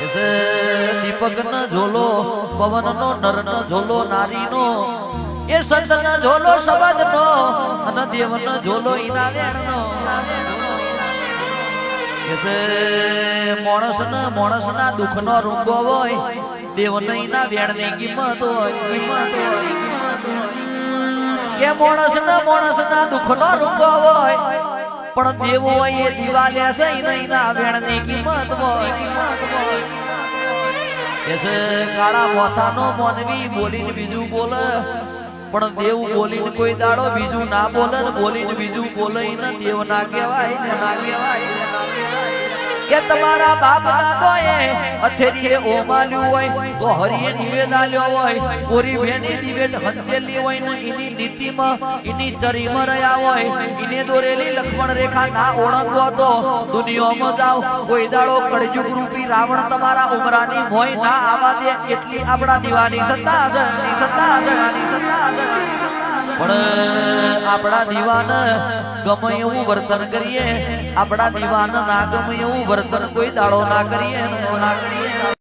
દીપક ન ઝોલો પવન નો નર ન ઝોલો નારી નો એ સંત ન ઝોલો શબ્દ નો અને દેવ ન ઝોલો ઈના વેણ નો માણસ ના દુઃખ નો રૂંગો હોય દેવ ના વેણ ની કિંમત હોય કે માણસ ના દુઃખ નો રૂંગો હોય પણ દેવ હોય એ દિવાલે ના વેણ ની કિંમત હોય કાળા મોથાનો મોનવી બોલીને બીજું બોલે પણ દેવ બોલીને કોઈ દાડો બીજું ના બોલે ને બોલીને બીજું બોલે ને દેવ ના કહેવાય કે તમારા બાપ દાદોએ અથેરીએ ઓમાલ્યું હોય તો હરિએ નિવેદાલ્યો હોય કોરી ભેની દિવેટ હંચેલી હોય ને એની નીતિમાં એની ચરીમાં રહ્યા હોય એને દોરેલી લક્ષ્મણ રેખા ના ઓળંગવો તો દુનિયામાં જાવ કોઈ દાડો કળજુગ રૂપી રાવણ તમારા ઉમરાની મોય ના આવા દે એટલી આપણા દીવાની સત્તા છે પણ આપણા દીવાન ગમે એવું વર્તન કરીએ આપણા દીવાન ના ગમે એવું વર્તન કોઈ દાડો ના કરીએ